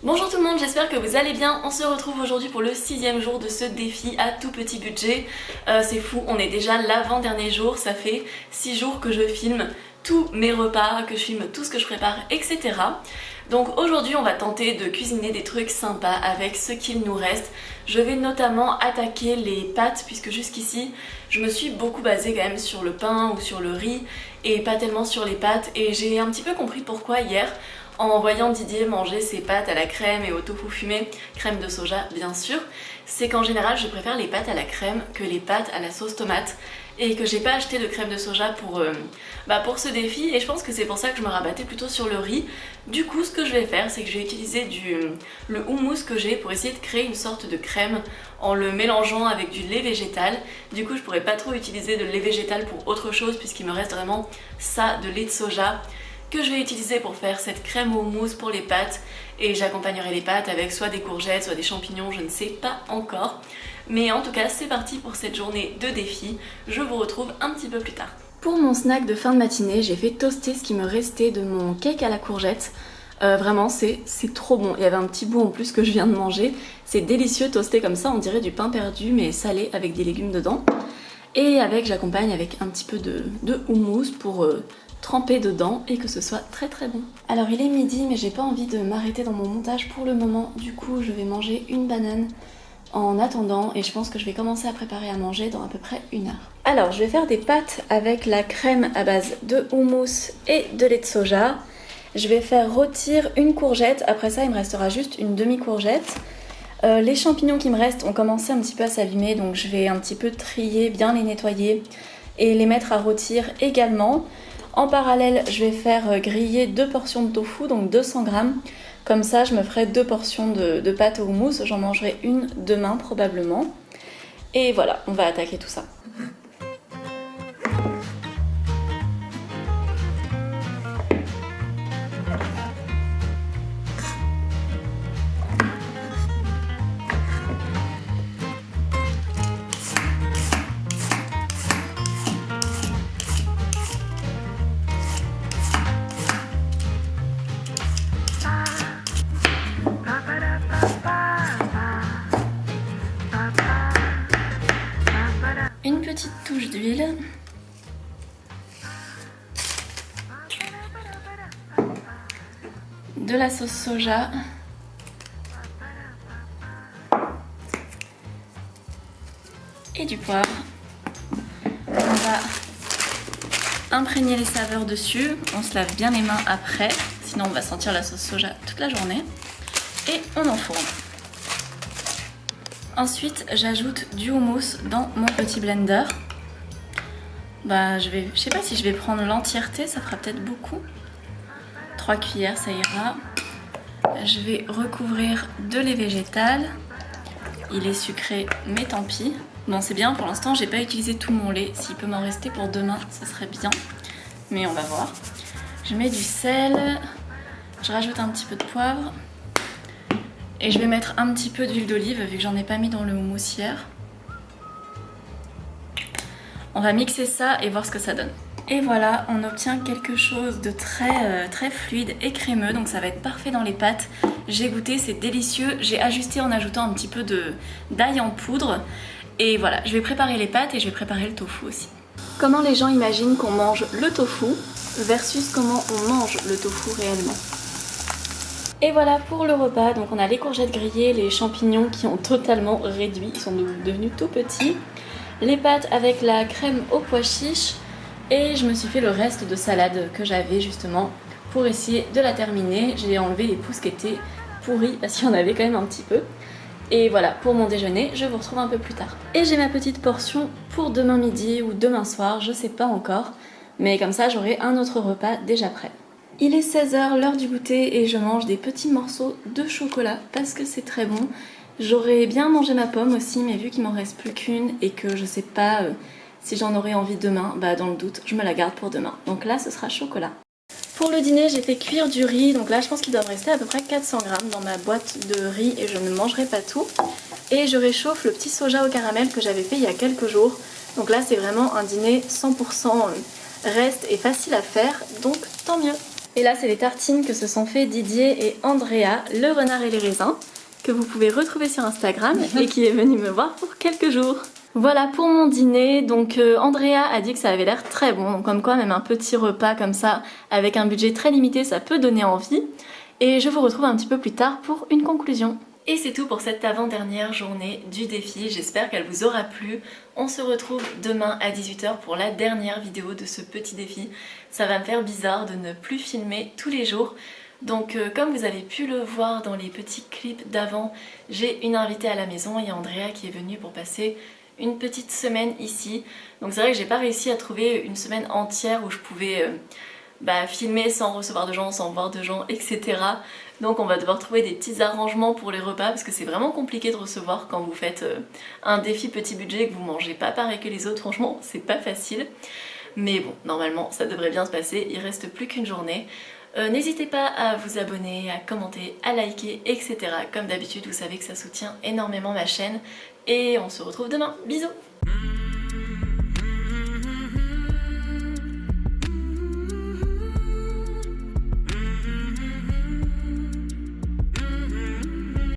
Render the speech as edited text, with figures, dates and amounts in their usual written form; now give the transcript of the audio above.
Bonjour tout le monde, j'espère que vous allez bien. On se retrouve aujourd'hui pour le 6e jour de ce défi à tout petit budget. C'est fou, on est déjà l'avant-dernier jour, ça fait 6 jours que je filme tous mes repas, que je filme tout ce que je prépare, etc. Donc aujourd'hui on va tenter de cuisiner des trucs sympas avec ce qu'il nous reste. Je vais notamment attaquer les pâtes puisque jusqu'ici je me suis beaucoup basée quand même sur le pain ou sur le riz et pas tellement sur les pâtes, et j'ai un petit peu compris pourquoi hier en voyant Didier manger ses pâtes à la crème et au tofu fumé, crème de soja bien sûr. C'est qu'en général je préfère les pâtes à la crème que les pâtes à la sauce tomate, et que j'ai pas acheté de crème de soja pour ce défi, et je pense que c'est pour ça que je me rabattais plutôt sur le riz. Du coup ce que je vais faire, c'est que je vais utiliser le houmous que j'ai pour essayer de créer une sorte de crème en le mélangeant avec du lait végétal. Du coup je pourrais pas trop utiliser de lait végétal pour autre chose puisqu'il me reste vraiment ça de lait de soja que je vais utiliser pour faire cette crème au houmous pour les pâtes, et j'accompagnerai les pâtes avec soit des courgettes, soit des champignons, je ne sais pas encore. Mais en tout cas c'est parti pour cette journée de défi, je vous retrouve un petit peu plus tard. Pour mon snack de fin de matinée, j'ai fait toaster ce qui me restait de mon cake à la courgette. Vraiment c'est trop bon, il y avait un petit bout en plus que je viens de manger, c'est délicieux toasté comme ça, on dirait du pain perdu mais salé avec des légumes dedans. Et j'accompagne avec un petit peu de houmous pour tremper dedans et que ce soit très très bon. Alors il est midi mais j'ai pas envie de m'arrêter dans mon montage pour le moment, du coup je vais manger une banane en attendant, et je pense que je vais commencer à préparer à manger dans à peu près 1 heure. Alors je vais faire des pâtes avec la crème à base de houmous et de lait de soja. Je vais faire rôtir une courgette, après ça il me restera juste une demi-courgette. Les champignons qui me restent ont commencé un petit peu à s'abîmer, donc je vais un petit peu trier, bien les nettoyer et les mettre à rôtir également. En parallèle, je vais faire griller 2 portions de tofu, donc 200 grammes. Comme ça, je me ferai 2 portions de pâte au houmous. J'en mangerai une demain probablement. Et voilà, on va attaquer tout ça. Une petite touche d'huile. De la sauce soja. Et du poivre. On va imprégner les saveurs dessus. On se lave bien les mains après, sinon on va sentir la sauce soja toute la journée. Et on enfourne. Ensuite, j'ajoute du houmous dans mon petit blender. Je sais pas si je vais prendre l'entièreté, ça fera peut-être beaucoup. 3 cuillères, ça ira. Je vais recouvrir de lait végétal. Il est sucré, mais tant pis. Bon, c'est bien, pour l'instant, j'ai pas utilisé tout mon lait. S'il peut m'en rester pour demain, ce serait bien. Mais on va voir. Je mets du sel. Je rajoute un petit peu de poivre. Et je vais mettre un petit peu d'huile d'olive vu que j'en ai pas mis dans le houmous hier. On va mixer ça et voir ce que ça donne. Et voilà, on obtient quelque chose de très fluide et crémeux, donc ça va être parfait dans les pâtes. J'ai goûté, c'est délicieux. J'ai ajusté en ajoutant un petit peu d'ail en poudre. Et voilà, je vais préparer les pâtes et je vais préparer le tofu aussi. Comment les gens imaginent qu'on mange le tofu versus comment on mange le tofu réellement. Et voilà pour le repas, donc on a les courgettes grillées, les champignons qui ont totalement réduit, ils sont devenus tout petits, les pâtes avec la crème aux pois chiches, et je me suis fait le reste de salade que j'avais justement pour essayer de la terminer. J'ai enlevé les pousses qui étaient pourries parce qu'il y en avait quand même un petit peu. Et voilà, pour mon déjeuner, je vous retrouve un peu plus tard. Et j'ai ma petite portion pour demain midi ou demain soir, je sais pas encore, mais comme ça j'aurai un autre repas déjà prêt. Il est 16h, l'heure du goûter, et je mange des petits morceaux de chocolat parce que c'est très bon. J'aurais bien mangé ma pomme aussi, mais vu qu'il m'en reste plus qu'une et que je sais pas si j'en aurai envie demain, dans le doute, je me la garde pour demain. Donc là, ce sera chocolat. Pour le dîner, j'ai fait cuire du riz, donc là je pense qu'il doit me rester à peu près 400 grammes dans ma boîte de riz et je ne mangerai pas tout. Et je réchauffe le petit soja au caramel que j'avais fait il y a quelques jours. Donc là c'est vraiment un dîner 100% reste et facile à faire, donc tant mieux. Et là c'est les tartines que se sont fait Didier et Andrea, le renard et les raisins, que vous pouvez retrouver sur Instagram et qui est venu me voir pour quelques jours. Voilà pour mon dîner, donc Andrea a dit que ça avait l'air très bon, donc comme quoi même un petit repas comme ça, avec un budget très limité, ça peut donner envie. Et je vous retrouve un petit peu plus tard pour une conclusion. Et c'est tout pour cette avant-dernière journée du défi, j'espère qu'elle vous aura plu. On se retrouve demain à 18 h pour la dernière vidéo de ce petit défi. Ça va me faire bizarre de ne plus filmer tous les jours. Donc comme vous avez pu le voir dans les petits clips d'avant, j'ai une invitée à la maison, il y a Andrea qui est venue pour passer une petite semaine ici. Donc c'est vrai que j'ai pas réussi à trouver une semaine entière où je pouvais filmer sans recevoir de gens, sans voir de gens, etc. Donc on va devoir trouver des petits arrangements pour les repas parce que c'est vraiment compliqué de recevoir quand vous faites un défi petit budget et que vous mangez pas pareil que les autres, franchement c'est pas facile. Mais bon, normalement ça devrait bien se passer, il reste plus qu'une journée. N'hésitez pas à vous abonner, à commenter, à liker, etc. Comme d'habitude, vous savez que ça soutient énormément ma chaîne. Et on se retrouve demain. Bisous!